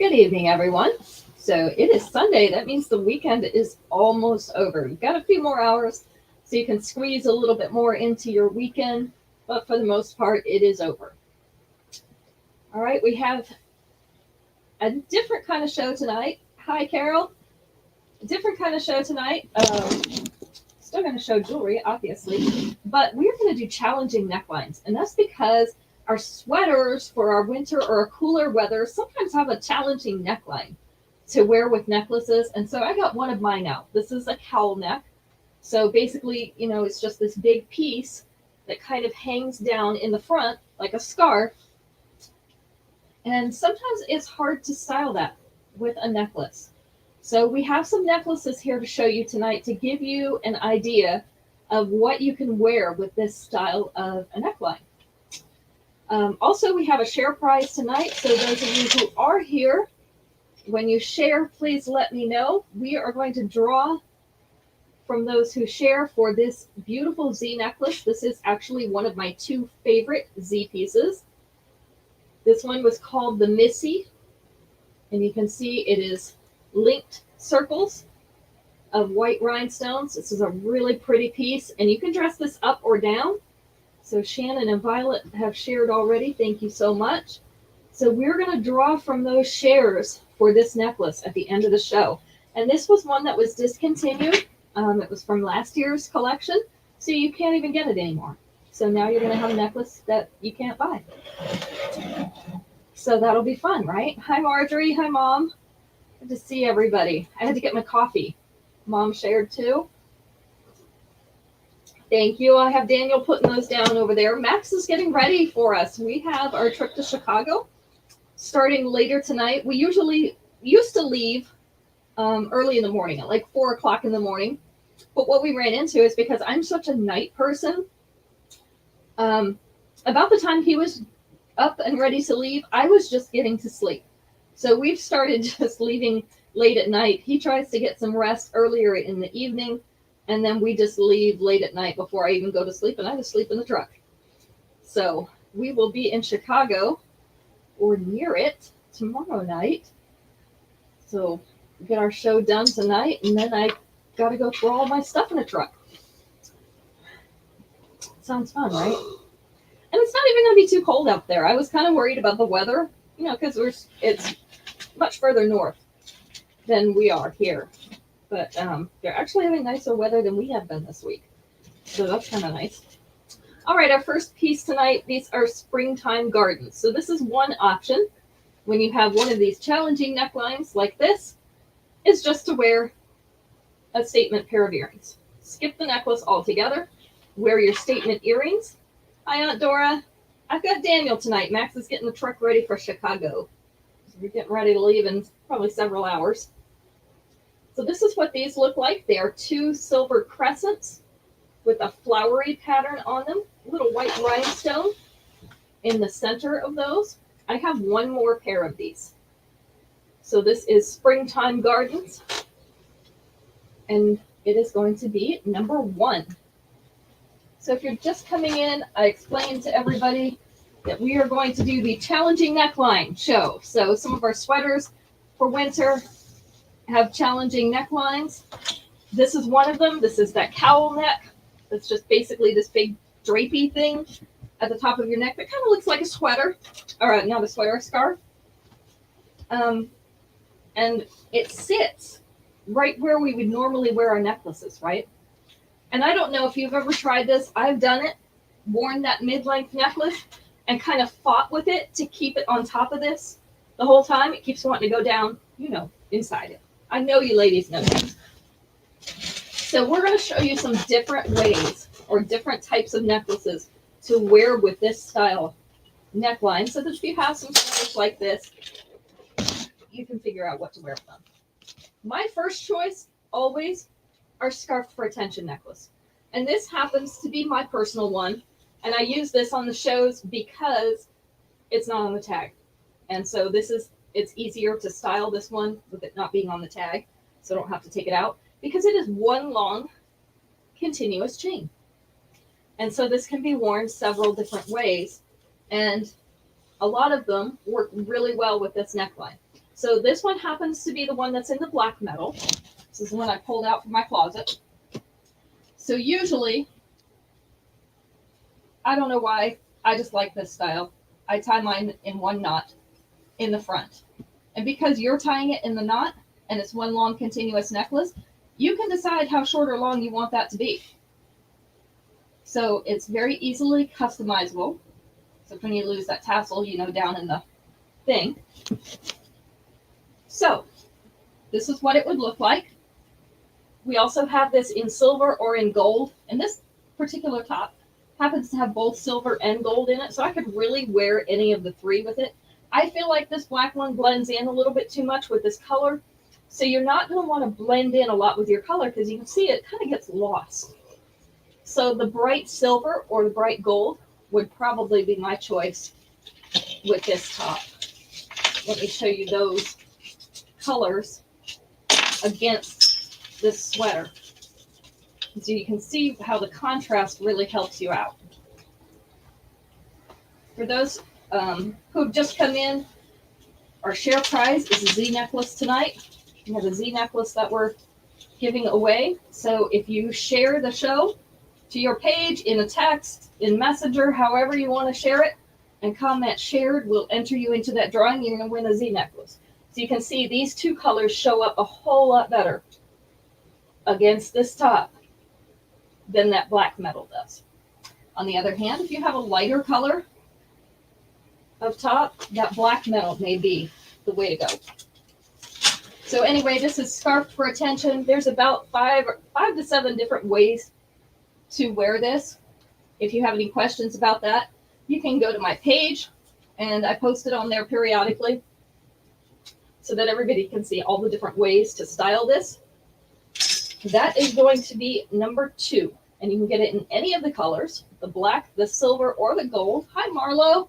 Good evening, everyone. So it is Sunday. That means the weekend is almost over. You've got a few more hours so you can squeeze a little bit more into your weekend, but for the most part, it is over. All right, we have a different kind of show tonight. Hi, Carol. A different kind of show tonight. Still going to show jewelry, obviously, but we're going to do challenging necklines, and that's because our sweaters for our winter or our cooler weather sometimes have a challenging neckline to wear with necklaces. And so I got one of mine out. This is a cowl neck. So basically, it's just this big piece that kind of hangs down in the front like a scarf. And sometimes it's hard to style that with a necklace. So we have some necklaces here to show you tonight to give you an idea of what you can wear with this style of a neckline. Also, we have a share prize tonight. So those of you who are here, when you share, please let me know. We are going to draw from those who share for this beautiful Z necklace. This is actually one of my two favorite Z pieces. This one was called the Missy, and you can see it is linked circles of white rhinestones. This is a really pretty piece, and you can dress this up or down. So Shannon and Violet have shared already. Thank you so much. So we're going to draw from those shares for this necklace at the end of the show. And this was one that was discontinued. It was from last year's collection, so you can't even get it anymore. So now you're going to have a necklace that you can't buy. So that'll be fun, right? Hi, Marjorie. Hi, Mom. Good to see everybody. I had to get my coffee. Mom shared too. Thank you. I have Daniel putting those down over there. Max is getting ready for us. We have our trip to Chicago starting later tonight. We usually used to leave early in the morning, at like 4 o'clock in the morning. But what we ran into is because I'm such a night person, about the time he was up and ready to leave, I was just getting to sleep. So we've started just leaving late at night. He tries to get some rest earlier in the evening. And then we just leave late at night before I even go to sleep, and I just sleep in the truck. So we will be in Chicago or near it tomorrow night. So we get our show done tonight, and then I got to go throw all my stuff in a truck. Sounds fun, right? And it's not even going to be too cold out there. I was kind of worried about the weather, because it's much further north than we are here. But they're actually having nicer weather than we have been this week. So that's kind of nice. All right, our first piece tonight, these are springtime gardens. So this is one option when you have one of these challenging necklines like this, is just to wear a statement pair of earrings. Skip the necklace altogether. Wear your statement earrings. Hi, Aunt Dora. I've got Daniel tonight. Max is getting the truck ready for Chicago. So we're getting ready to leave in probably several hours. So this is what these look like. They are two silver crescents with a flowery pattern on them, little white rhinestone in the center of those. I have one more pair of these. So this is Springtime Gardens, and it is going to be number 1. So if you're just coming in, I explained to everybody that we are going to do the challenging neckline show. So some of our sweaters for winter have challenging necklines. This is one of them. This is that cowl neck. That's just basically this big drapey thing at the top of your neck that kind of looks like a sweater, or not a sweater, a scarf. And it sits right where we would normally wear our necklaces, right? And I don't know if you've ever tried this. I've done it, worn that mid-length necklace and kind of fought with it to keep it on top of this the whole time. It keeps wanting to go down, inside it. I know you ladies know this. So we're going to show you some different ways or different types of necklaces to wear with this style neckline, so that if you have some sweaters like this, you can figure out what to wear with them. My first choice always are scarf for attention necklace. And this happens to be my personal one. And I use this on the shows because it's not on the tag. And so it's easier to style this one with it not being on the tag, so I don't have to take it out, because it is one long continuous chain. And so this can be worn several different ways, and a lot of them work really well with this neckline. So this one happens to be the one that's in the black metal. This is the one I pulled out from my closet. So usually, I don't know why, I just like this style. I tie mine in one knot in the front. And because you're tying it in the knot and it's one long continuous necklace, you can decide how short or long you want that to be. So it's very easily customizable. So when you lose that tassel, you know, down in the thing. So this is what it would look like. We also have this in silver or in gold. And this particular top happens to have both silver and gold in it. So I could really wear any of the three with it. I feel like this black one blends in a little bit too much with this color. So you're not going to want to blend in a lot with your color because you can see it kind of gets lost. So the bright silver or the bright gold would probably be my choice with this top. Let me show you those colors against this sweater. So you can see how the contrast really helps you out. For those who've just come in, our share prize is a Z necklace tonight. We have a Z necklace that we're giving away. So if you share the show to your page in a text, in Messenger, however you want to share it, and comment shared, we'll enter you into that drawing. You're going to win a Z necklace. So you can see these two colors show up a whole lot better against this top than that black metal does. On the other hand, if you have a lighter color of top, that black metal may be the way to go. So anyway, this is Scarf for Attention. There's about five to seven different ways to wear this. If you have any questions about that, you can go to my page, and I post it on there periodically so that everybody can see all the different ways to style this. That is going to be number 2, and you can get it in any of the colors, the black, the silver, or the gold. Hi, Marlo.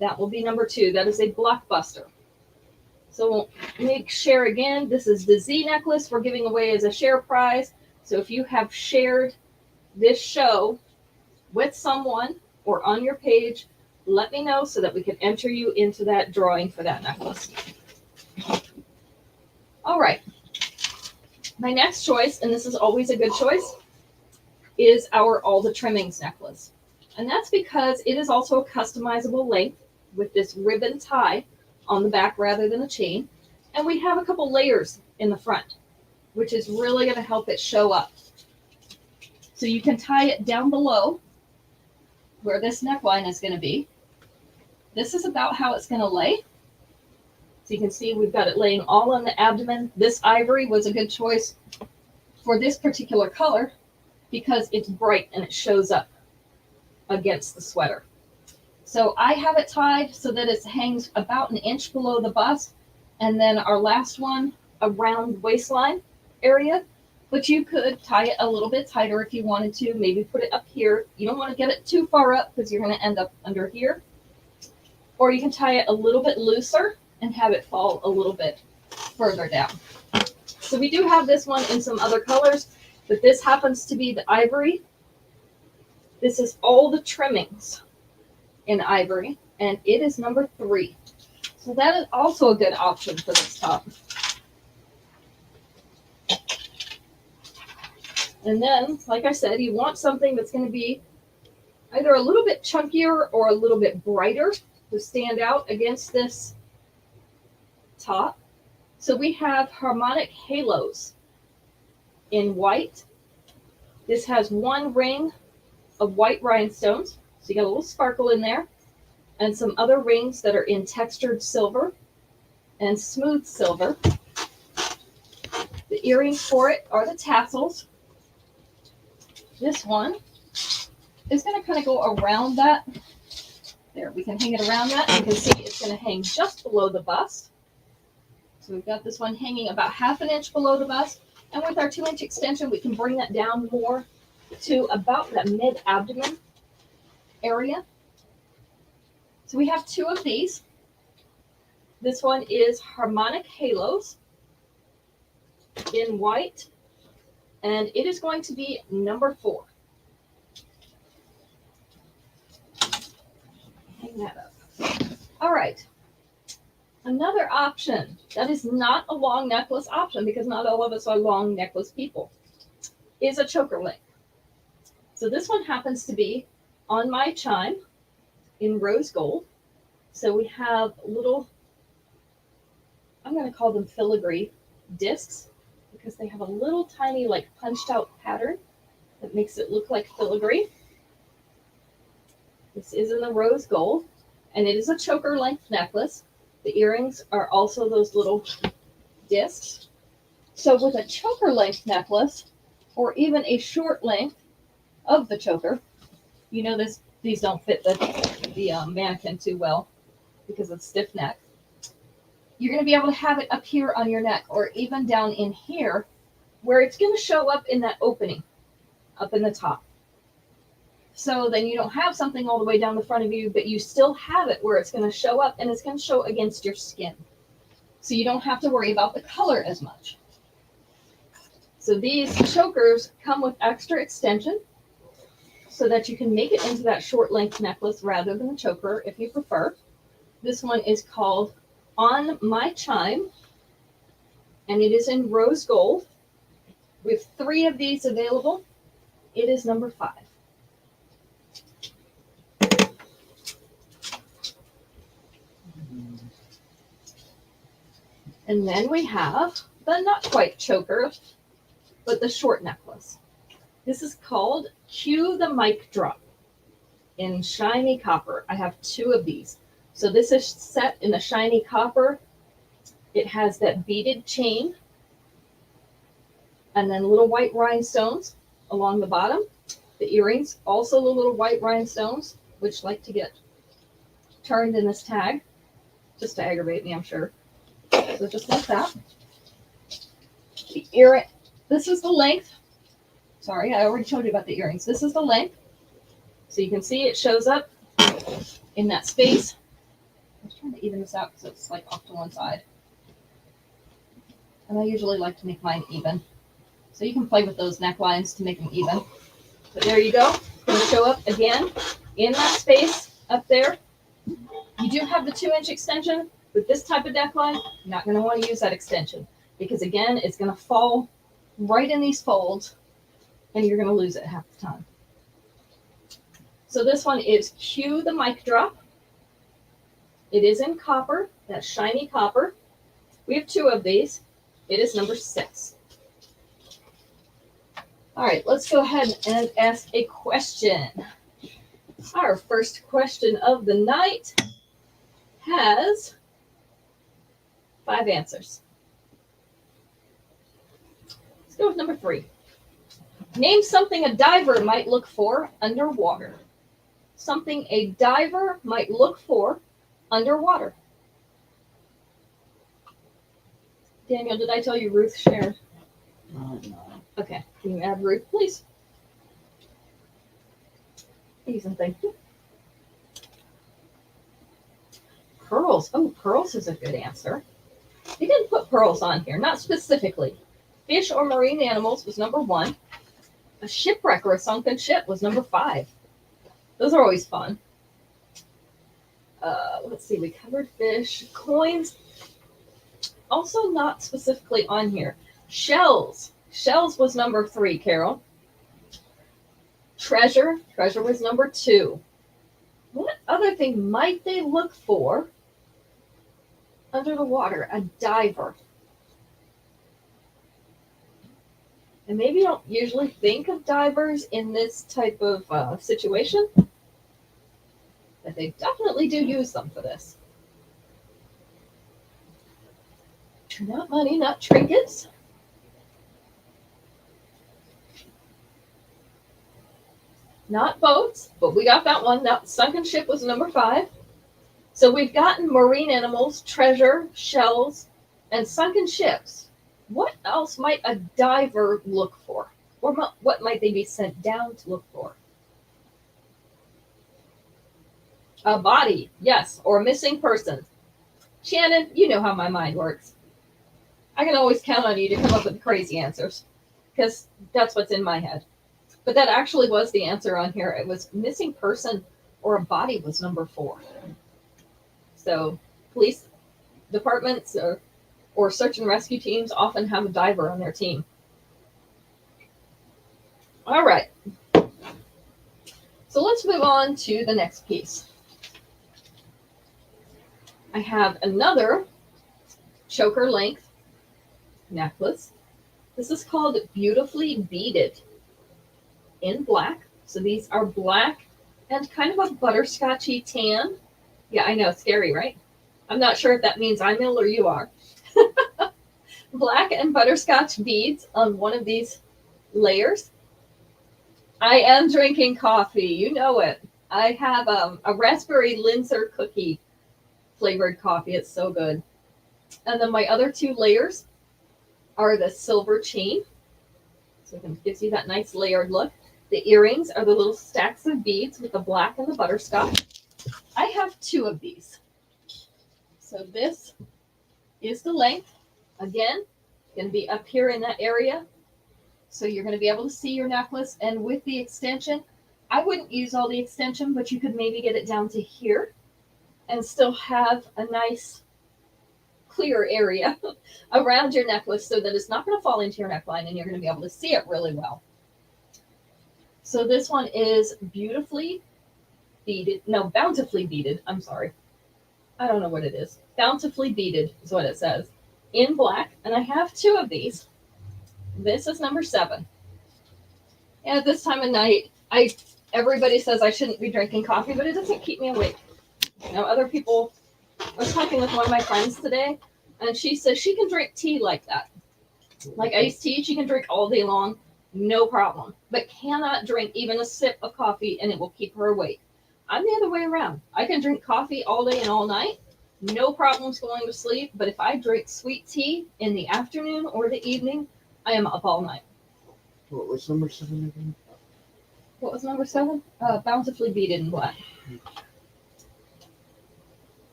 That will be number 2. That is a blockbuster. So we'll share again. This is the Z necklace we're giving away as a share prize. So if you have shared this show with someone or on your page, let me know so that we can enter you into that drawing for that necklace. All right. My next choice, and this is always a good choice, is our All the Trimmings necklace. And that's because it is also a customizable length with this ribbon tie on the back rather than a chain. And we have a couple layers in the front, which is really going to help it show up. So you can tie it down below where this neckline is going to be. This is about how it's going to lay. So you can see we've got it laying all on the abdomen. This ivory was a good choice for this particular color because it's bright and it shows up against the sweater. So I have it tied so that it hangs about 1 inch below the bust, and then our last one around waistline area. But you could tie it a little bit tighter if you wanted to. Maybe put it up here. You don't want to get it too far up because you're going to end up under here. Or you can tie it a little bit looser and have it fall a little bit further down. So we do have this one in some other colors, but this happens to be the ivory. This is All the Trimmings in ivory, and it is number 3. So that is also a good option for this top. And then, like I said, you want something that's going to be either a little bit chunkier or a little bit brighter to stand out against this top. So we have Harmonic Halos in white. This has 1 ring of white rhinestones. So you got a little sparkle in there, and some other rings that are in textured silver and smooth silver. The earrings for it are the tassels. This one is going to kind of go around that. There, we can hang it around that. You can see it's going to hang just below the bust. So we've got this one hanging about 1/2 inch below the bust. And with our 2-inch extension, we can bring that down more to about that mid-abdomen area. So we have 2 of these. This one is Harmonic Halos in white, and it is going to be number 4. Hang that up. All right. Another option that is not a long necklace option, because not all of us are long necklace people, is a choker link. So this one happens to be on my chime in rose gold. So we have little, I'm going to call them filigree discs, because they have a little tiny like punched out pattern that makes it look like filigree. This is in the rose gold, and it is a choker length necklace. The earrings are also those little discs. So with a choker length necklace, or even a short length of the choker, you know these don't fit the mannequin too well because of stiff neck. You're going to be able to have it up here on your neck, or even down in here, where it's going to show up in that opening up in the top. So then you don't have something all the way down the front of you, but you still have it where it's going to show up, and it's going to show against your skin. So you don't have to worry about the color as much. So these chokers come with extra extension so that you can make it into that short length necklace rather than a choker if you prefer. This one is called On My Chime, and it is in rose gold. We have 3 of these available. It is number 5. And then we have the not quite choker, but the short necklace. This is called Cue the Mic Drop in shiny copper. I have 2 of these. So this is set in the shiny copper. It has that beaded chain and then little white rhinestones along the bottom. The earrings, also the little white rhinestones, which like to get turned in this tag, just to aggravate me, I'm sure. So just like that. The earring, this is the length. Sorry, I already told you about the earrings. This is the length. So you can see it shows up in that space. I was trying to even this out because it's like off to one side. And I usually like to make mine even. So you can play with those necklines to make them even. But there you go. It's going to show up again in that space up there. You do have the 2-inch extension. With this type of neckline, you're not going to want to use that extension, because again, it's going to fall right in these folds and you're going to lose it half the time. So this one is Cue the Mic Drop. It is in copper, that shiny copper. We have 2 of these. It is number 6. All right, let's go ahead and ask a question. Our first question of the night has 5 answers. Let's go with number 3. Name something a diver might look for underwater. Something a diver might look for underwater. Daniel, did I tell you Ruth shared? No. Okay, can you add Ruth, please? Please and thank you. Pearls. Oh, pearls is a good answer. They didn't put pearls on here, not specifically. Fish or marine animals was number 1. A shipwreck or a sunken ship was number 5. Those are always fun. Let's see, we covered fish. Coins, also not specifically on here. Shells. Shells was number 3, Carol. Treasure. Treasure was number 2. What other thing might they look for under the water? A diver. And maybe you don't usually think of divers in this type of situation, but they definitely do use them for this. Not money, not trinkets. Not boats, but we got that one. That sunken ship was number 5. So we've gotten marine animals, treasure, shells, and sunken ships. What else might a diver look for? Or what might they be sent down to look for? A body, yes, or a missing person. Shannon, you know how my mind works. I can always count on you to come up with crazy answers, because that's what's in my head. But that actually was the answer on here. It was missing person or a body was number 4. So police departments or search and rescue teams often have a diver on their team. All right. So let's move on to the next piece. I have another choker length necklace. This is called Beautifully Beaded in black. So these are black and kind of a butterscotchy tan. Yeah, I know, scary, right? I'm not sure if that means I'm ill or you are. Black and butterscotch beads on one of these layers. I am drinking coffee, you know it. I have a raspberry Linzer cookie flavored coffee. It's so good. And then my other two layers are the silver chain. So it gives you that nice layered look. The earrings are the little stacks of beads with the black and the butterscotch. I have two of these. So this is the length. Again, going to be up here in that area. So you're going to be able to see your necklace. And with the extension, I wouldn't use all the extension, but you could maybe get it down to here and still have a nice clear area around your necklace so that it's not going to fall into your neckline and you're going to be able to see it really well. So this one is beautifully beaded. No, bountifully beaded. I'm sorry. I don't know what it is. Bountifully beaded is what it says in black. And I have two of these. This is number 7. And at this time of night, everybody says I shouldn't be drinking coffee, but it doesn't keep me awake. You know, other people, I was talking with one of my friends today, and she says she can drink tea like that. Like iced tea, she can drink all day long, no problem, but cannot drink even a sip of coffee and it will keep her awake. I'm the other way around. I can drink coffee all day and all night, no problems going to sleep, but if I drink sweet tea in the afternoon or the evening, I am up all night. What was number 7 again? What was number 7? Bountifully beaded in black.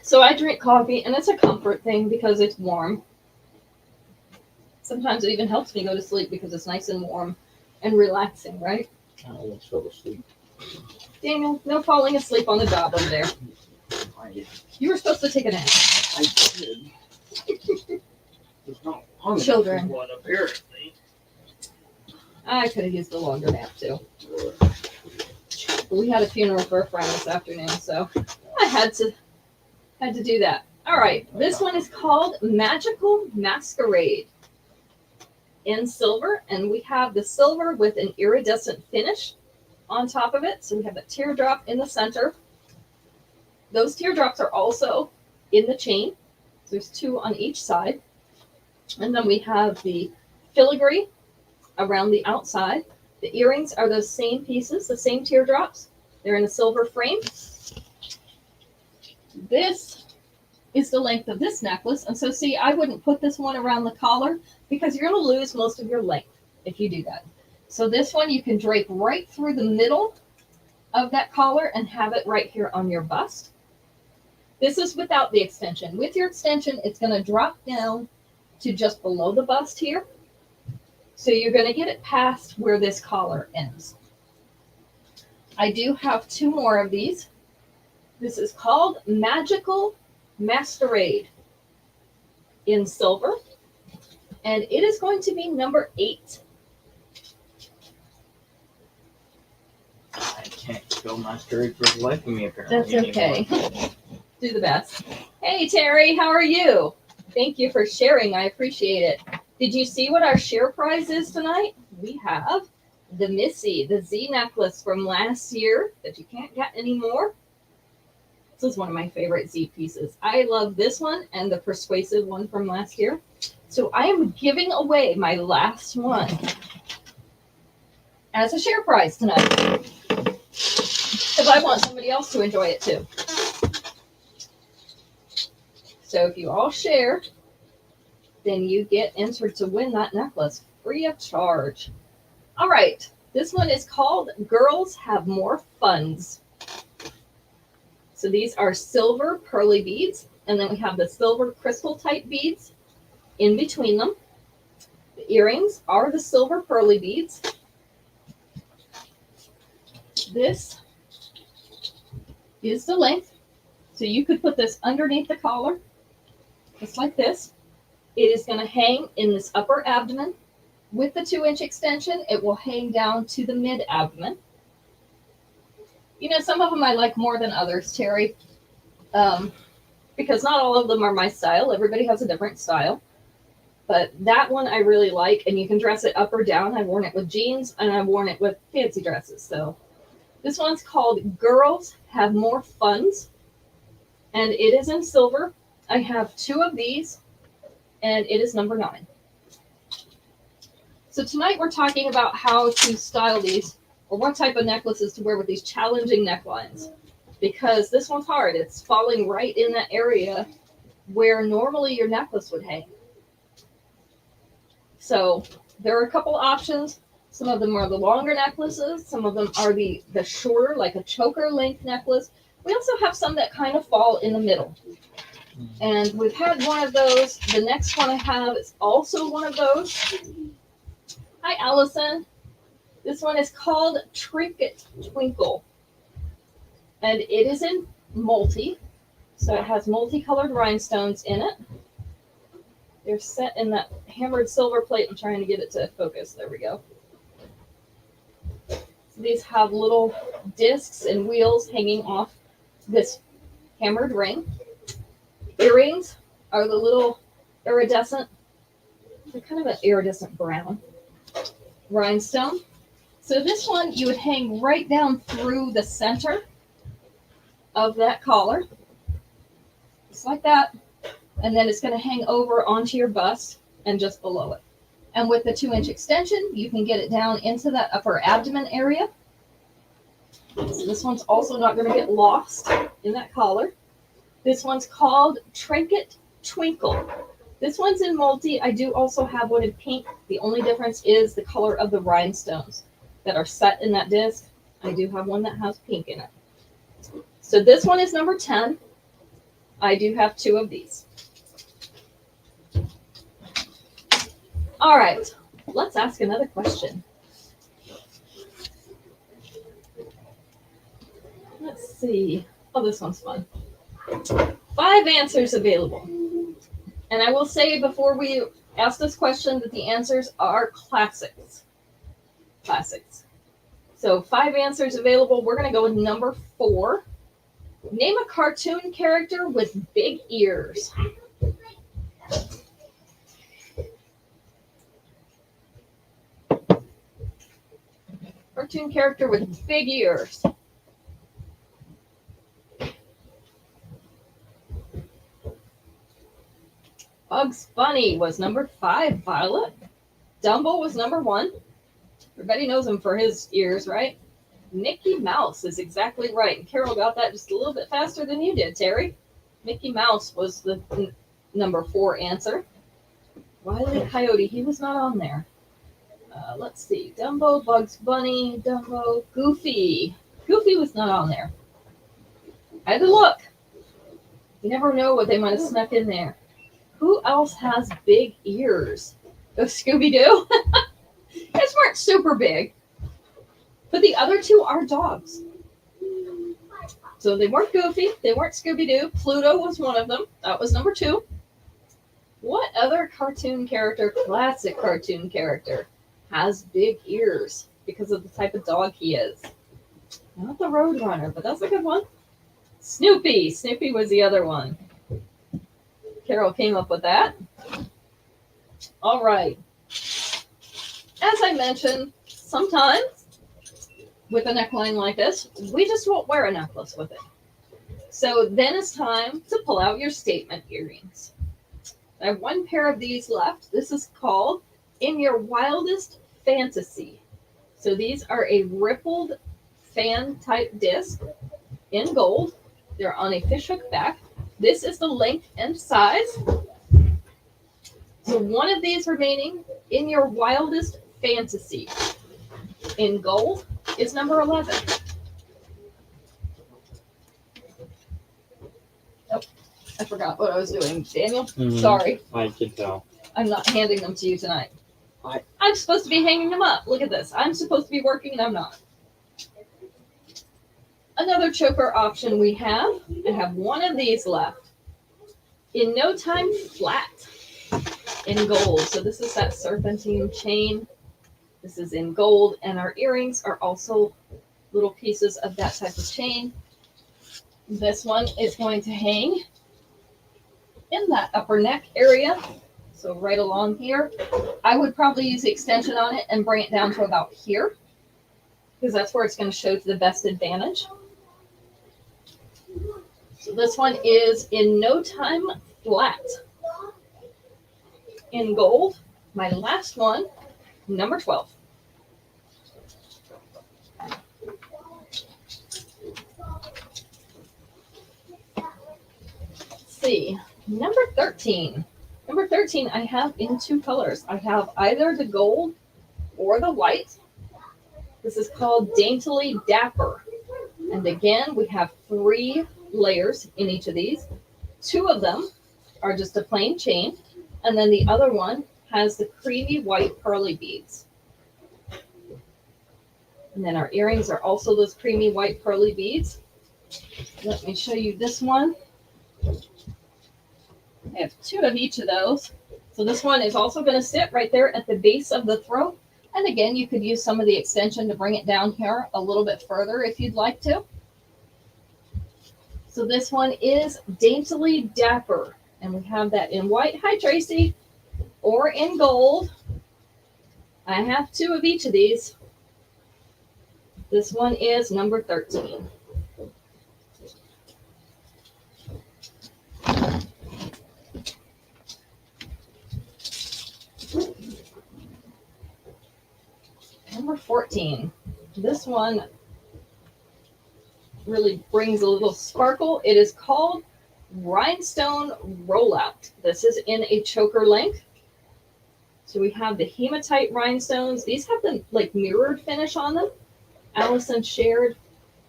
So I drink coffee, and it's a comfort thing because it's warm. Sometimes it even helps me go to sleep because it's nice and warm and relaxing, right? I almost fell asleep. Daniel, no falling asleep on the job over there. You were supposed to take a nap. I did. There's not long Children. one apparently. I could have used a longer nap too. We had a funeral for a friend this afternoon, so I had to do that. All right, this one is called Magical Masquerade in silver, and we have the silver with an iridescent finish on top of it. So we have a teardrop in the center. Those teardrops are also in the chain. So there's 2 on each side. And then we have the filigree around the outside. The earrings are those same pieces, the same teardrops. They're in a silver frame. This is the length of this necklace. And so see, I wouldn't put this one around the collar because you're going to lose most of your length if you do that. So this one you can drape right through the middle of that collar and have it right here on your bust. This is without the extension. With your extension, it's going to drop down to just below the bust here. So you're going to get it past where this collar ends. I do have 2 more of these. This is called Magical Masquerade in silver. And it is going to be number 8. I can't spell masquerade for the life of me apparently. That's okay. Do the best. Hey, Terry, how are you? Thank you for sharing. I appreciate it. Did you see what our share prize is tonight? We have the Missy, the Z necklace from last year that you can't get anymore. This is one of my favorite Z pieces. I love this one and the persuasive one from last year. So I am giving away my last one as a share prize tonight, because I want somebody else to enjoy it too. So if you all share, then you get entered to win that necklace free of charge. All right, this one is called Girls Have More Funds. So these are silver pearly beads, and then we have the silver crystal type beads in between them. The earrings are the silver pearly beads. This is the length. So you could put this underneath the collar just like this. It is going to hang in this upper abdomen. With the 2-inch extension, it will hang down to the mid-abdomen. You know, some of them I like more than others, Terry, because not all of them are my style. Everybody has a different style. But that one I really like, and you can dress it up or down. I've worn it with jeans, and I've worn it with fancy dresses. So this one's called Girls Have More Funds, and it is in silver. I have 2 of these, and it is number 9. So tonight we're talking about how to style these, or what type of necklaces to wear with these challenging necklines. Because this one's hard. It's falling right in that area where normally your necklace would hang. So there are a couple options. Some of them are the longer necklaces. Some of them are the shorter, like a choker length necklace. We also have some that kind of fall in the middle. And we've had one of those. The next one I have is also one of those. Hi, Allison. This one is called Trinket Twinkle. And it is in multi. So it has multicolored rhinestones in it. They're set in that hammered silver plate. I'm trying to get it to focus. There we go. So these have little discs and wheels hanging off this hammered ring. Earrings are the little iridescent, they're kind of an iridescent brown rhinestone. So this one you would hang right down through the center of that collar, just like that. And then it's going to hang over onto your bust and just below it. And with the 2-inch extension, you can get it down into that upper abdomen area. So this one's also not going to get lost in that collar. This one's called Trinket Twinkle. This one's in multi. I do also have one in pink. The only difference is the color of the rhinestones that are set in that disc. I do have one that has pink in it. So this one is number 10. I do have 2 of these. All right, let's ask another question. Let's see. Oh, this one's fun. 5 answers available. And I will say before we ask this question that the answers are classics. Classics. So 5 answers available. We're going to go with number 4. Name a cartoon character with big ears. Cartoon character with big ears. Bugs Bunny was number 5, Violet. Dumbo was number 1. Everybody knows him for his ears, right? Mickey Mouse is exactly right. And Carol got that just a little bit faster than you did, Terry. Mickey Mouse was the number 4 answer. Wile E. Coyote, he was not on there. Let's see. Dumbo, Bugs Bunny, Dumbo, Goofy. Goofy was not on there. I had to look. You never know what they might have snuck in there. Who else has big ears? Oh, Scooby-Doo? His weren't super big. But the other 2 are dogs. So they weren't Goofy. They weren't Scooby-Doo. Pluto was one of them. That was number 2. What other cartoon character, classic cartoon character, has big ears because of the type of dog he is? Not the Roadrunner, but that's a good one. Snoopy. Snoopy was the other one. Carol came up with that. All right. As I mentioned, sometimes with a neckline like this, we just won't wear a necklace with it. So then it's time to pull out your statement earrings. I have 1 pair of these left. This is called In Your Wildest Fantasy. So these are a rippled fan type disc in gold. They're on a fishhook back. This is the length and size. So 1 of these remaining, In Your Wildest Fantasy in gold, is number 11. Oh, I forgot what I was doing. Daniel, sorry. I can tell. I'm not handing them to you tonight. I'm supposed to be hanging them up. Look at this. I'm supposed to be working and I'm not. Another choker option we have. I have 1 of these left. In No Time Flat in gold. So this is that serpentine chain. This is in gold, and our earrings are also little pieces of that type of chain. This one is going to hang in that upper neck area. So right along here. I would probably use the extension on it and bring it down to about here, because that's where it's going to show to the best advantage. So this one is in No Time Flat in gold. My last one, number 12. Let's see, number 13. Number 13 I have in two colors. I have either the gold or the white. This is called Daintily Dapper. And again, we have 3 layers in each of these. 2 of them are just a plain chain, and then the other one has the creamy white pearly beads. And then our earrings are also those creamy white pearly beads. Let me show you this one. I have 2 of each of those. So this one is also going to sit right there at the base of the throat. And again, you could use some of the extension to bring it down here a little bit further if you'd like to. So this one is Daintily Dapper. And we have that in white. Hi, Tracy. Or in gold. I have 2 of each of these. This one is number 13. Number 14. This one really brings a little sparkle. It is called Rhinestone Rollout. This is in a choker length. So we have the hematite rhinestones. These have the like mirrored finish on them. Allison shared,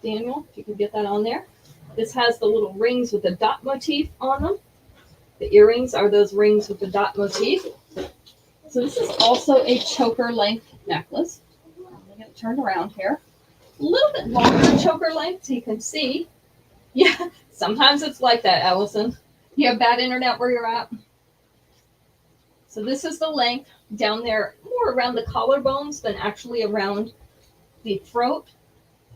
Daniel, if you could get that on there. This has the little rings with the dot motif on them. The earrings are those rings with the dot motif. So this is also a choker length necklace. I'm going to get it turned around here. A little bit longer choker length so you can see. Yeah, sometimes it's like that, Allison. You have bad internet where you're at. So this is the length down there, more around the collarbones than actually around the throat.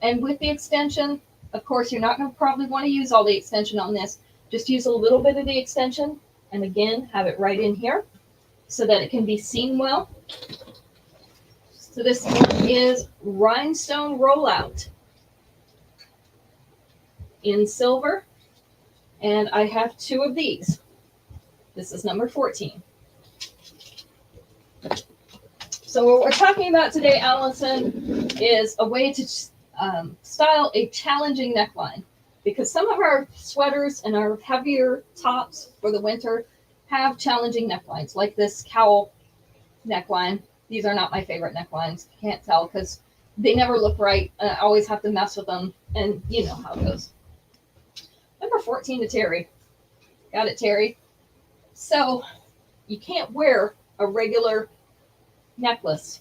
And with the extension, of course, you're not going to probably want to use all the extension on this. Just use a little bit of the extension. And again, have it right in here so that it can be seen well. So this one is Rhinestone Rollout in silver. And I have 2 of these. This is number 14. So what we're talking about today, Allison, is a way to style a challenging neckline. Because some of our sweaters and our heavier tops for the winter have challenging necklines, like this cowl neckline. These are not my favorite necklines. You can't tell because they never look right. I always have to mess with them, and you know how it goes. Number 14 to Terry. Got it, Terry. So you can't wear a regular necklace,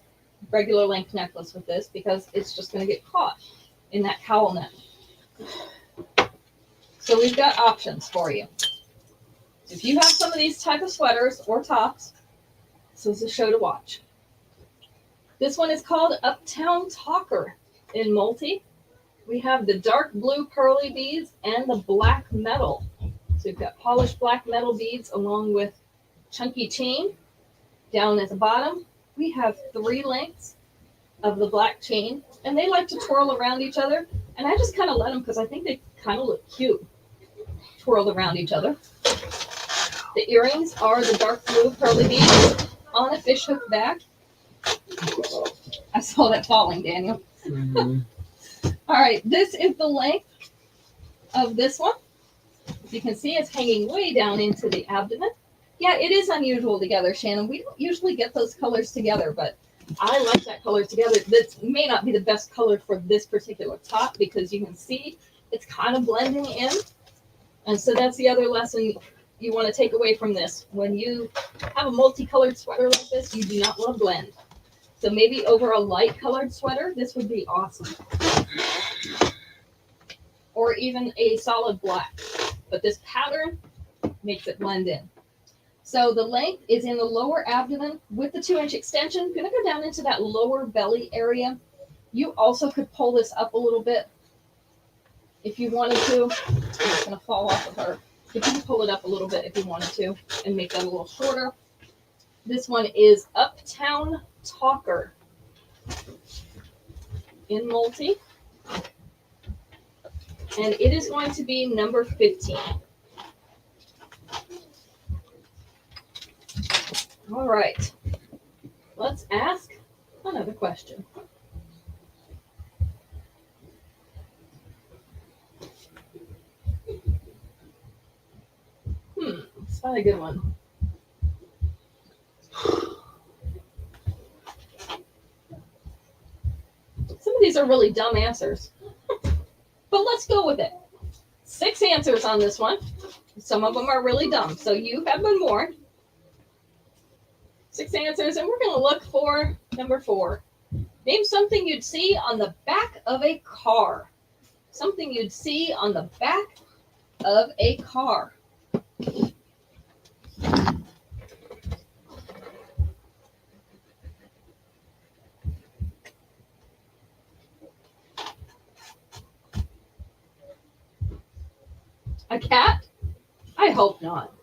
regular length necklace with this because it's just going to get caught in that cowl neck. So we've got options for you. If you have some of these type of sweaters or tops, this is a show to watch. This one is called Uptown Talker in multi. We have the dark blue pearly beads and the black metal. So we've got polished black metal beads along with chunky chain. Down at the bottom, we have 3 lengths of the black chain, and they like to twirl around each other. And I just kind of let them because I think they kind of look cute, twirled around each other. The earrings are the dark blue pearly beads on a fishhook back. I saw that falling, Daniel. Mm-hmm. All right, this is the length of this one. As you can see, it's hanging way down into the abdomen. Yeah, it is unusual together, Shannon. We don't usually get those colors together, but I like that color together. This may not be the best color for this particular top because you can see it's kind of blending in. And so that's the other lesson you want to take away from this. When you have a multicolored sweater like this, you do not want to blend. So maybe over a light colored sweater, this would be awesome. Or even a solid black. But this pattern makes it blend in. So the length is in the lower abdomen with the 2-inch extension. Gonna go down into that lower belly area. You also could pull this up a little bit if you wanted to. It's gonna fall off of her. But you can pull it up a little bit if you wanted to and make that a little shorter. This one is Uptown Talker in multi. And it is going to be number 15. All right. Let's ask another question. Let's find a good one. Some of these are really dumb answers. But let's go with it. 6 answers on this one. Some of them are really dumb, so you have been warned. 6 answers, and we're going to look for number 4. Name something you'd see on the back of a car. Something you'd see on the back of a car. A cat? I hope not.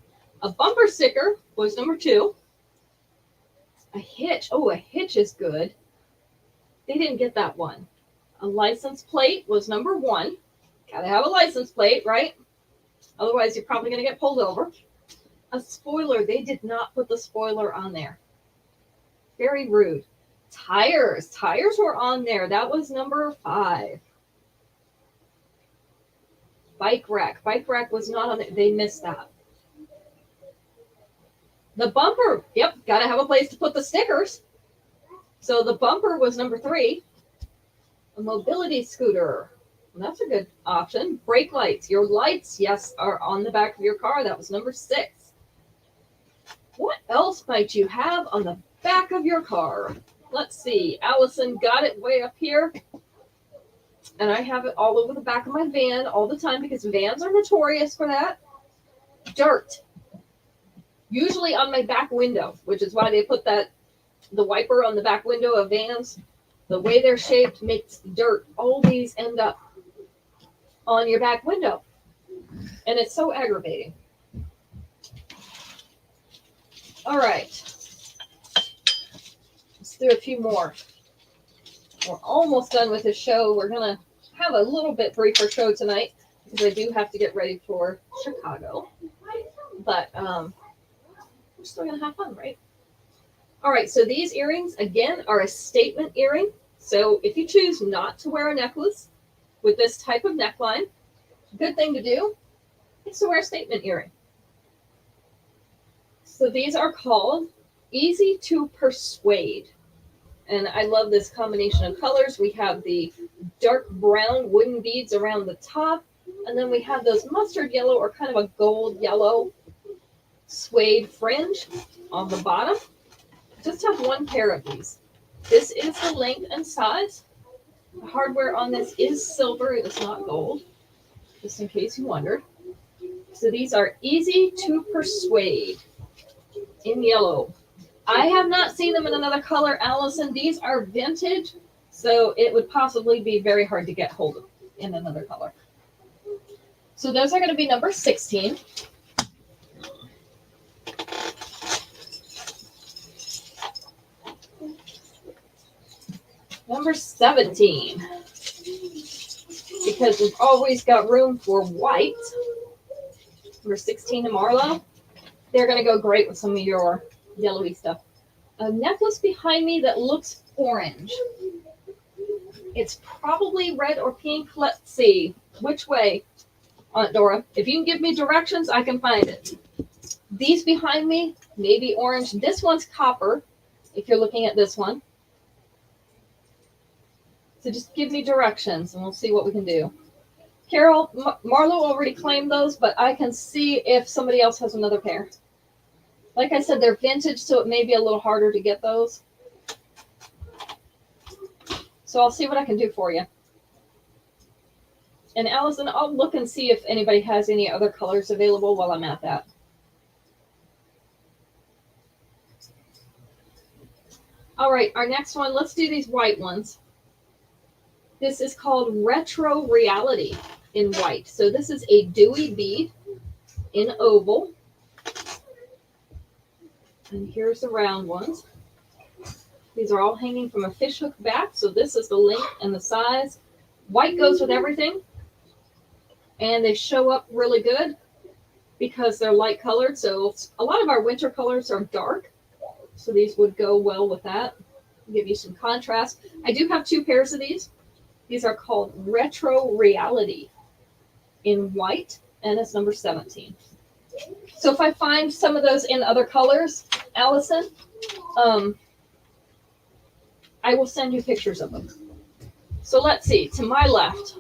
A bumper sticker was number 2. A hitch. Oh, a hitch is good. They didn't get that one. A license plate was number 1. Gotta have a license plate, right? Otherwise, you're probably going to get pulled over. A spoiler. They did not put the spoiler on there. Very rude. Tires. Tires were on there. That was number 5. Bike rack. Bike rack was not on it. They missed that. The bumper. Yep, got to have a place to put the stickers. So the bumper was number 3. A mobility scooter. Well, that's a good option. Brake lights. Your lights, yes, are on the back of your car. That was number 6. What else might you have on the back of your car? Let's see. Allison got it way up here. And I have it all over the back of my van all the time because vans are notorious for that. Dirt. Usually on my back window, which is why they put the wiper on the back window of vans. The way they're shaped makes dirt. All these end up on your back window. And it's so aggravating. All right. Let's do a few more. We're almost done with the show. We're going to have a little bit briefer show tonight because I do have to get ready for Chicago. But we're still going to have fun, right? All right, so these earrings, again, are a statement earring. So if you choose not to wear a necklace with this type of neckline, good thing to do is to wear a statement earring. So these are called Easy to Persuade. And I love this combination of colors. We have the dark brown wooden beads around the top. And then we have those mustard yellow or kind of a gold yellow suede fringe on the bottom. Just have 1 pair of these. This is the length and size. The hardware on this is silver. It is not gold, just in case you wondered. So these are Easy to Persuade in yellow. I have not seen them in another color, Allison. These are vintage, so it would possibly be very hard to get hold of in another color. So those are going to be number 16. Number 17, because we've always got room for white. Number 16 to Marlo. They're going to go great with some of your yellowy stuff. A necklace behind me that looks orange. It's probably red or pink. Let's see. Which way, Aunt Dora? If you can give me directions, I can find it. These behind me, maybe orange. This one's copper, if you're looking at this one. So just give me directions, and we'll see what we can do. Carol, Marlo already claimed those, but I can see if somebody else has another pair. Like I said, they're vintage, so it may be a little harder to get those. So I'll see what I can do for you. And Allison, I'll look and see if anybody has any other colors available while I'm at that. All right, our next one, let's do these white ones. This is called Retro Reality in white. So this is a dewy bead in oval. And here's the round ones. These are all hanging from a fishhook back. So this is the length and the size. White goes with everything. And they show up really good because they're light colored. So a lot of our winter colors are dark. So these would go well with that. Give you some contrast. I do have 2 pairs of these. These are called Retro Reality in white, and it's number 17. So if I find some of those in other colors, Allison, I will send you pictures of them. So let's see, to my left.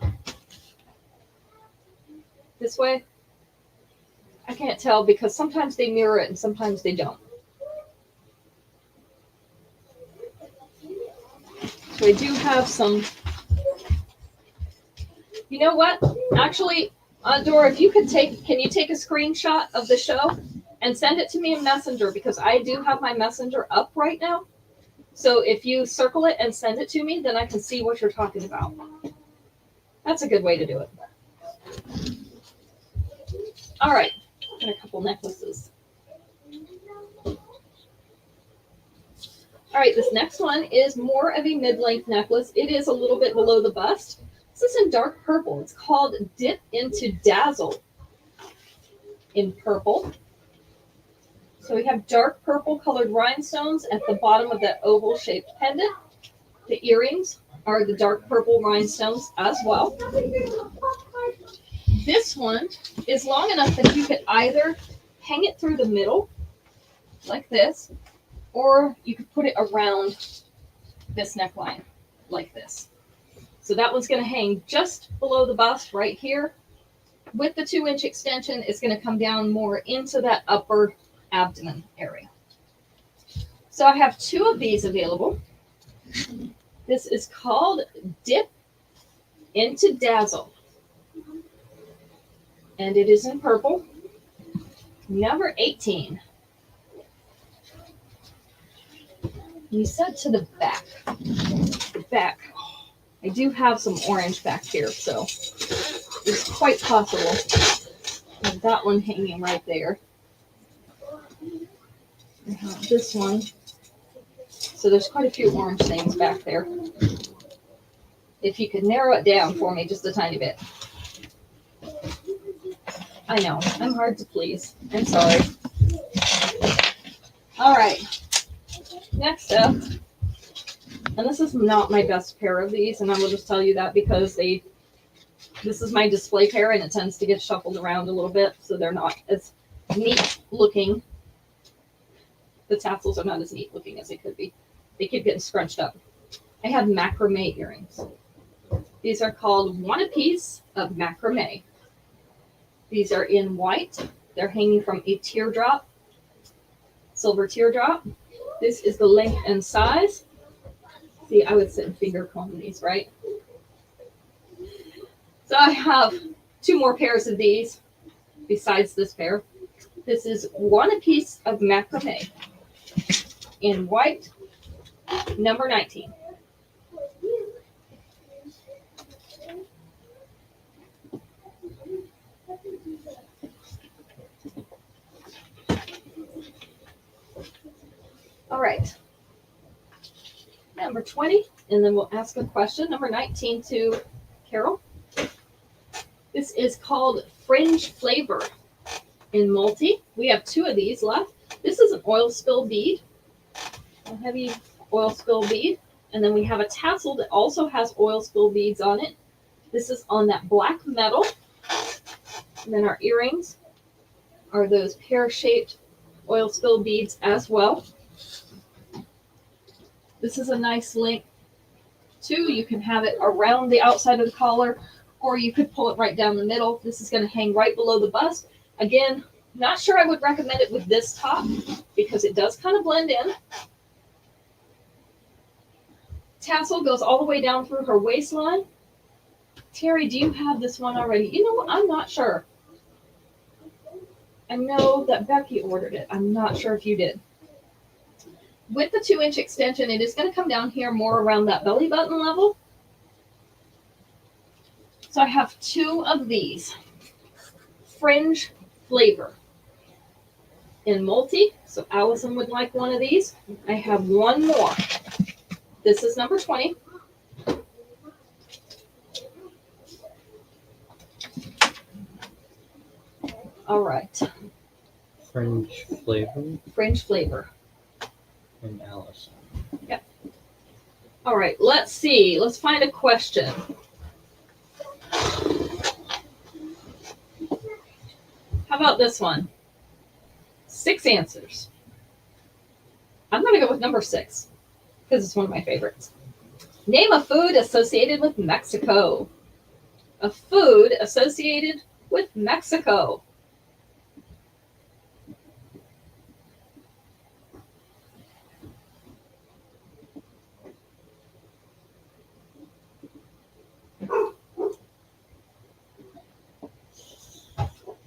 This way. I can't tell because sometimes they mirror it and sometimes they don't. So I do have some. You know what? Actually, Dora, if you could can you take a screenshot of the show and send it to me in Messenger, because I do have my Messenger up right now. So if you circle it and send it to me, then I can see what you're talking about. That's a good way to do it. All right, got a couple necklaces. All right, this next one is more of a mid-length necklace. It is a little bit below the bust. This is in dark purple. It's called Dip into Dazzle in purple. So we have dark purple colored rhinestones at the bottom of that oval shaped pendant. The earrings are the dark purple rhinestones as well. This one is long enough that you could either hang it through the middle like this, or you could put it around this neckline like this. So that one's going to hang just below the bust right here. With the 2-inch extension, it's going to come down more into that upper abdomen area. So I have 2 of these available. This is called Dip into Dazzle. And it is in purple. Number 18. You said to the back. The back. I do have some orange back here, so it's quite possible. I have that one hanging right there. I have this one. So there's quite a few orange things back there. If you could narrow it down for me just a tiny bit. I know, I'm hard to please. I'm sorry. All right. Next up, and this is not my best pair of these, and I will just tell you that because this is my display pair and it tends to get shuffled around a little bit, so they're not as neat looking. The tassels are not as neat looking as they could be. They keep getting scrunched up. I have macrame earrings. These are called One a Piece of Macrame. These are in white. They're hanging from a teardrop, silver teardrop. This is the length and size. See, I would sit and finger comb these, right? So I have 2 more pairs of these besides this pair. This is One a Piece of Macrame in white, number 19. All right. Number 20, and then we'll ask a question. Number 19 to Carol. This is called Fringe Flavor in multi. We have 2 of these left. This is an oil spill bead, a heavy oil spill bead. And then we have a tassel that also has oil spill beads on it. This is on that black metal. And then our earrings are those pear-shaped oil spill beads as well. This is a nice length too. You can have it around the outside of the collar, or you could pull it right down the middle. This is going to hang right below the bust. Again, not sure I would recommend it with this top because it does kind of blend in. Tassel goes all the way down through her waistline. Terry, do you have this one already? You know what? I'm not sure. I know that Becky ordered it. I'm not sure if you did. with the 2-inch extension, it is going to come down here more around that belly button level. So I have 2 of these. Fringe flavor in multi. So Allison would like one of these. I have one more. This is number 20. All right. Fringe flavor Fringe flavor. and Allison. Yep. All right. Let's see. Let's find a question. How about this one? 6 answers. I'm going to go with number 6 because it's one of my favorites. Name a food associated with Mexico. A food associated with Mexico.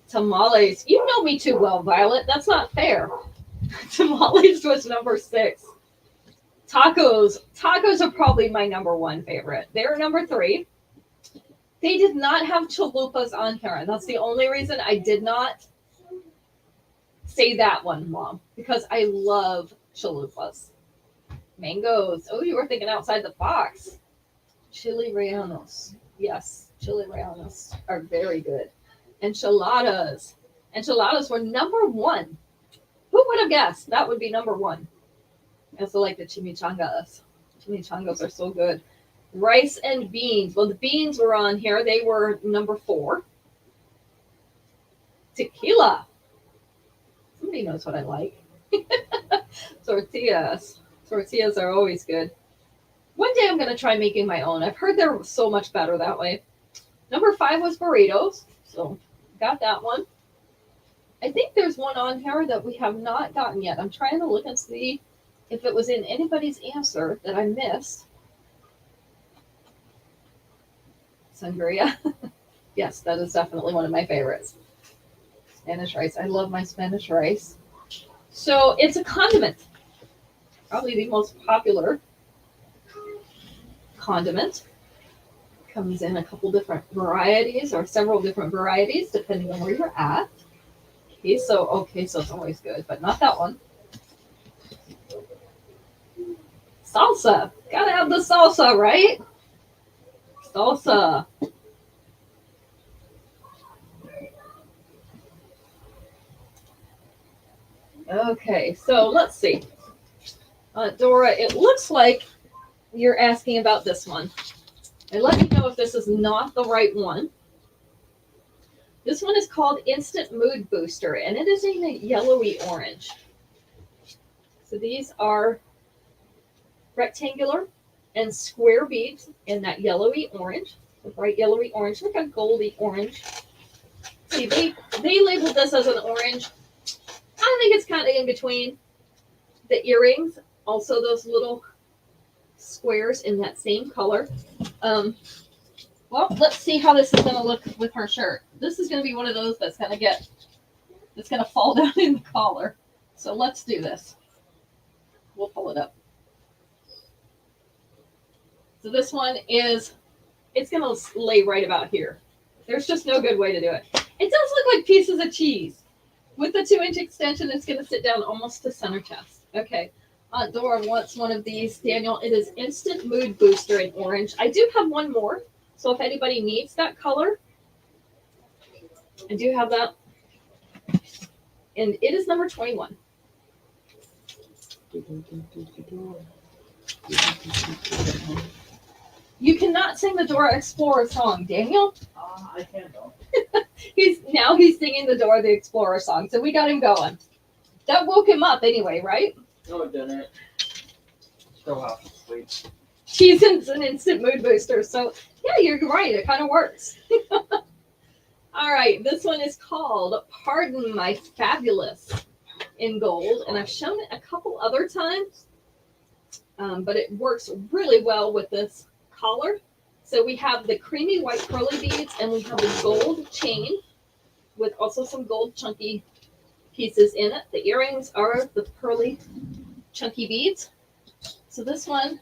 Tamales. You know me too well, Violet. That's not fair. Tamales was number 6. Tacos. Tacos are probably my number 1 favorite. They're number 3. They did not have chalupas on here. And that's the only reason I did not say that one, Mom. Because I love chalupas. Mangoes. Oh, you were thinking outside the box. Chili rellenos. Yes, chili rellenos are very good. Enchiladas. Enchiladas were number 1. Who would have guessed that would be number 1? I also like the chimichangas. Chimichangas are so good. Rice and beans. Well, the beans were on here. They were number 4. Tequila. Somebody knows what I like. Tortillas. Tortillas are always good. One day I'm going to try making my own. I've heard they're so much better that way. Number 5 was burritos. So got that one. I think there's one on here that we have not gotten yet. I'm trying to look and see if it was in anybody's answer that I missed. Sangria. Yes, that is definitely one of my favorites. Spanish rice. I love my Spanish rice. So it's a condiment. Probably the most popular condiment. Comes in a couple different varieties or several different varieties depending on where you're at. Queso. Oh, queso's always good, but not that one. Salsa. Gotta have the salsa, right? Salsa. Okay, so let's see. Dora, it looks like you're asking about this one. And let me know if this is not the right one. This one is called Instant Mood Booster, and it is in a yellowy orange. So these are rectangular and square beads in that yellowy orange, the bright yellowy orange, like a goldy orange. See, they labeled this as an orange. I think it's kind of in between. The earrings, also those little squares in that same color. Well, let's see how this is going to look with her shirt. This is going to be one of those that's going to fall down in the collar. So let's do this. We'll pull it up. So this one is, it's going to lay right about here. There's just no good way to do it. It does look like pieces of cheese. With the 2-inch extension, it's going to sit down almost to center chest. Okay. Aunt Dora wants one of these. Daniel, it is Instant Mood Booster in orange. I do have one more. So if anybody needs that color, I do have that. And it is number 21. You cannot sing the Dora Explorer song, Daniel. I can't though. He's singing the Dora the Explorer song, so we got him going. That woke him up anyway, right? No, it didn't. Still half asleep. She's an instant mood booster, so yeah, you're right. It kind of works. All right, this one is called Pardon My Fabulous in gold, and I've shown it a couple other times, but it works really well with this collar. So we have the creamy white pearly beads, and we have the gold chain with also some gold chunky pieces in it. The earrings are the pearly chunky beads. So this one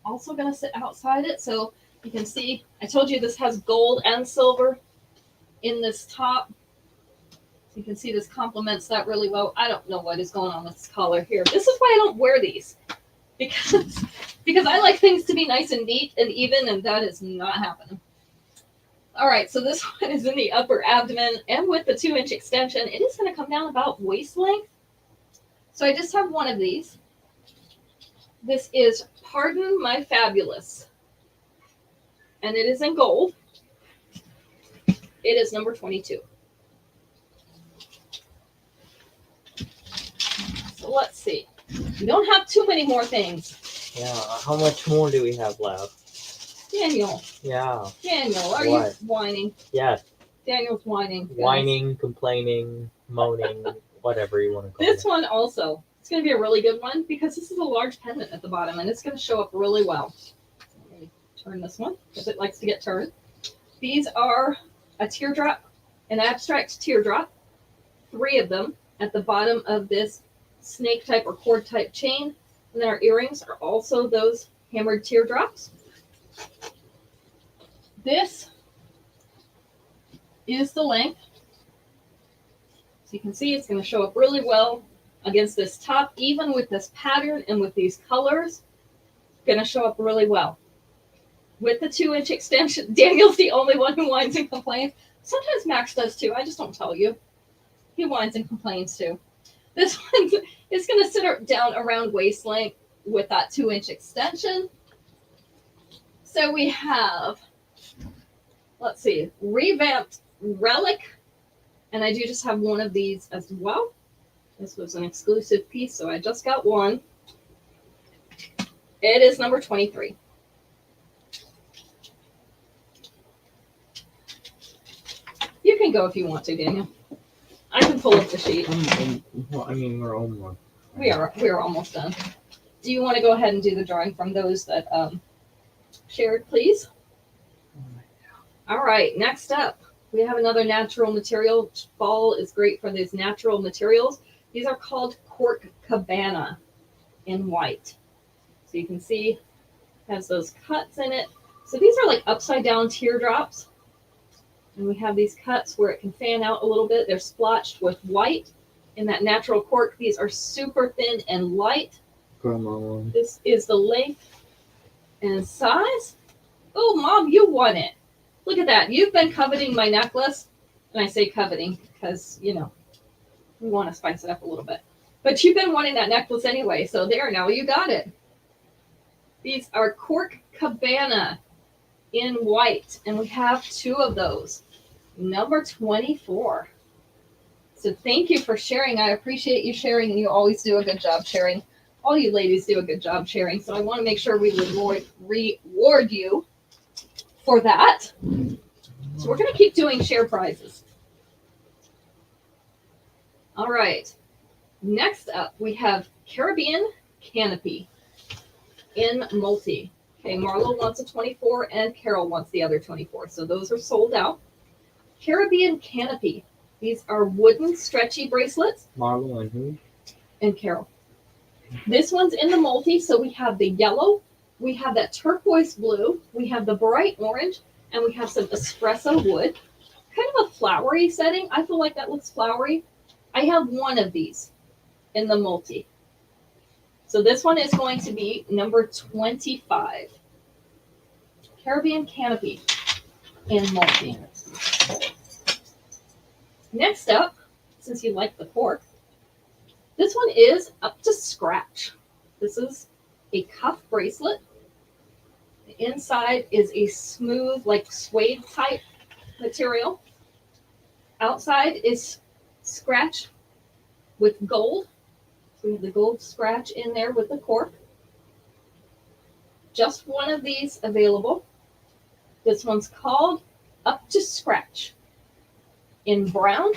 also going to sit outside it. So you can see, I told you this has gold and silver in this top. So you can see this complements that really well. I don't know what is going on with this collar here. This is why I don't wear these, because I like things to be nice and neat and even, and that is not happening. All right, so this one is in the upper abdomen, and with the 2-inch extension, it is going to come down about waist length. So I just have one of these. This is Pardon My Fabulous, and it is in gold. It is number 22. So let's see. We don't have too many more things. Yeah, how much more do we have left? Daniel. Yeah. Daniel, are What? you whining? Yes. Daniel's whining. guys. Whining, complaining, moaning, whatever you want to call This it. one also. It's going to be a really good one because this is a large pendant at the bottom and it's going to show up really well. Let me turn this one because it likes to get turned. These are a teardrop, an abstract teardrop, 3 of them at the bottom of this snake type or cord type chain. And then our earrings are also those hammered teardrops. This is the length. So you can see it's going to show up really well against this top, even with this pattern and with these colors. Going to show up really well. With the 2-inch extension, Daniel's the only one who whines and complains. Sometimes Max does too. I just don't tell you. He whines and complains too. This one is going to sit down around waist length with that 2-inch extension. So we have, let's see, revamped relic. And I do just have one of these as well. This was an exclusive piece, so I just got one. It is number 23. You can go if you want to, Daniel. I can pull up the sheet. Well, I mean, we're almost. We are almost done. Do you want to go ahead and do the drawing from those that shared, please? All right, next up, we have another natural material. Fall is great for these natural materials. These are called cork cabana in white. So you can see it has those cuts in it. So these are like upside down teardrops. And we have these cuts where it can fan out a little bit. They're splotched with white in that natural cork. These are super thin and light. Grandma. This is the length and size. Oh, Mom, you won it. Look at that. You've been coveting my necklace. And I say coveting because, you know, we want to spice it up a little bit. But you've been wanting that necklace anyway. So there, now you got it. These are cork cabana in white. And we have 2 of those. Number 24. So thank you for sharing. I appreciate you sharing. And you always do a good job sharing. All you ladies do a good job sharing. So I want to make sure we reward you for that. So we're going to keep doing share prizes. All right. Next up, we have Caribbean Canopy in multi. Okay, Marlo wants a 24 and Carol wants the other 24. So those are sold out. Caribbean Canopy. These are wooden stretchy bracelets. Marlo and who? And Carol. This one's in the multi. So we have the yellow, we have that turquoise blue, we have the bright orange, and we have some espresso wood. Kind of a flowery setting. I feel like that looks flowery. I have one of these in the multi. So this one is going to be number 25. Caribbean Canopy in multi. Next up, since you like the cork, this one is up to scratch. This is a cuff bracelet. The inside is a smooth, like suede type material. Outside is scratch with gold. So we have the gold scratch in there with the cork. Just one of these available. This one's called Up to Scratch in brown,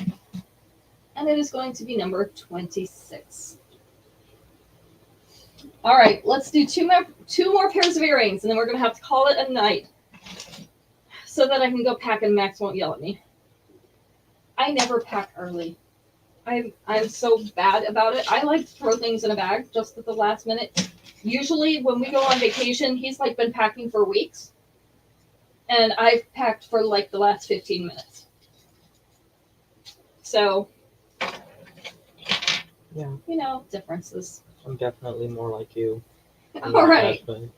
and it is going to be number 26. All right, let's do two more pairs of earrings, and then we're going to have to call it a night so that I can go pack and Max won't yell at me. I never pack early. I'm so bad about it. I like to throw things in a bag just at the last minute. Usually when we go on vacation, he's like been packing for weeks. And I've packed for like the last 15 minutes. So, Yeah. you know, differences. I'm definitely more like you. All right. Husband.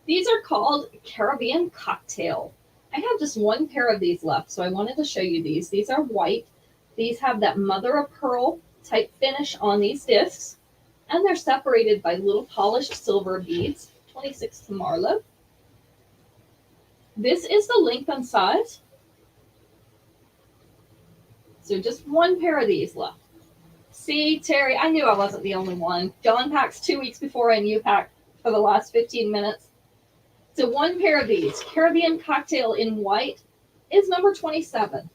These are called Caribbean Cocktail. I have just one pair of these left, so I wanted to show you these. These are white. These have that mother of pearl type finish on these discs, and they're separated by little polished silver beads. 26 to Marlowe. This is the length and size. So just one pair of these left. See, Terry, I knew I wasn't the only one. John packs 2 weeks before and you packed for the last 15 minutes. So one pair of these, Caribbean Cocktail in white, is number 27.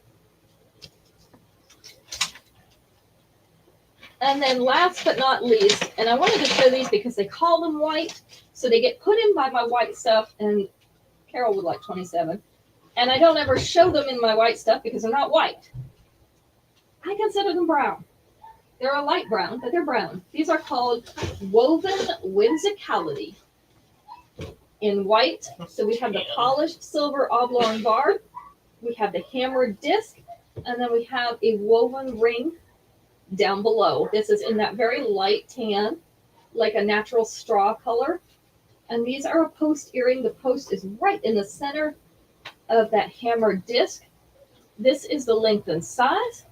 And then last but not least, and I wanted to show these because they call them white, so they get put in by my white stuff, and Carol would like 27. And I don't ever show them in my white stuff because they're not white. I consider them brown. They're a light brown, but they're brown. These are called Woven Whimsicality. In white, so we have the polished silver oblong bar, we have the hammered disc, and then we have a woven ring down below. This is in that very light tan, like a natural straw color. And these are a post earring. The post is right in the center of that hammered disc. This is the length and size.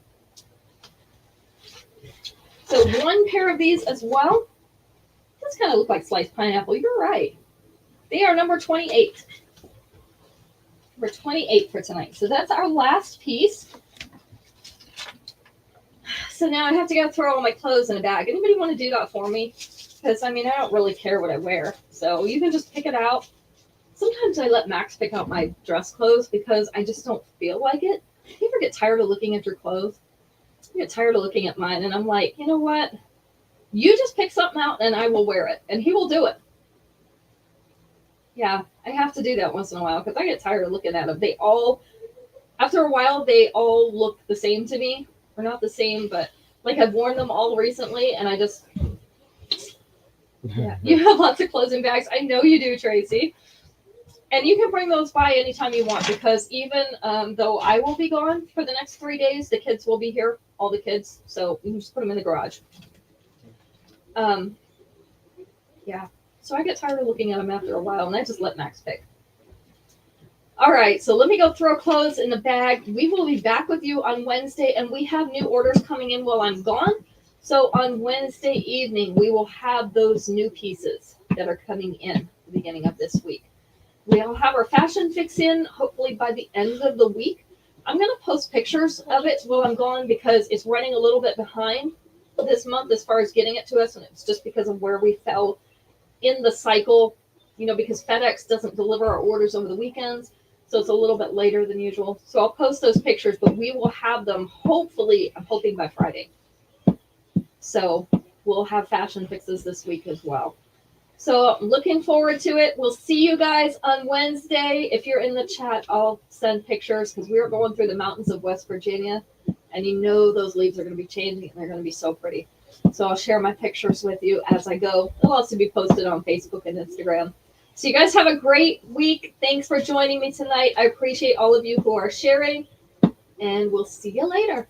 So one pair of these as well. This kind of look like sliced pineapple. You're right. They are number 28. Number 28 for tonight. So that's our last piece. So now I have to go throw all my clothes in a bag. Anybody want to do that for me? Because, I mean, I don't really care what I wear. So you can just pick it out. Sometimes I let Max pick out my dress clothes because I just don't feel like it. You ever get tired of looking at your clothes? I get tired of looking at mine, and I'm like, you know what? You just pick something out, and I will wear it. And he will do it. Yeah, I have to do that once in a while because I get tired of looking at them. They all, after a while, they all look the same to me. Or not the same, but like I've worn them all recently, and I just, yeah. You have lots of clothes in bags. I know you do, Tracy. And you can bring those by anytime you want because even though I will be gone for the next 3 days, the kids will be here, all the kids. So you can just put them in the garage. Yeah. So I get tired of looking at them after a while, and I just let Max pick. All right, so let me go throw clothes in the bag. We will be back with you on Wednesday, and we have new orders coming in while I'm gone. So on Wednesday evening, we will have those new pieces that are coming in at the beginning of this week. We'll have our fashion fix in hopefully by the end of the week. I'm going to post pictures of it while I'm gone because it's running a little bit behind this month as far as getting it to us, and it's just because of where we fell in the cycle, you know, because FedEx doesn't deliver our orders over the weekends. So it's a little bit later than usual. So I'll post those pictures, but we will have them hopefully, I'm hoping by Friday. So we'll have fashion fixes this week as well. So I'm looking forward to it. We'll see you guys on Wednesday. If you're in the chat, I'll send pictures because we are going through the mountains of West Virginia. And you know those leaves are going to be changing and they're going to be so pretty. So I'll share my pictures with you as I go. They'll also be posted on Facebook and Instagram. So you guys have a great week. Thanks for joining me tonight. I appreciate all of you who are sharing, and we'll see you later.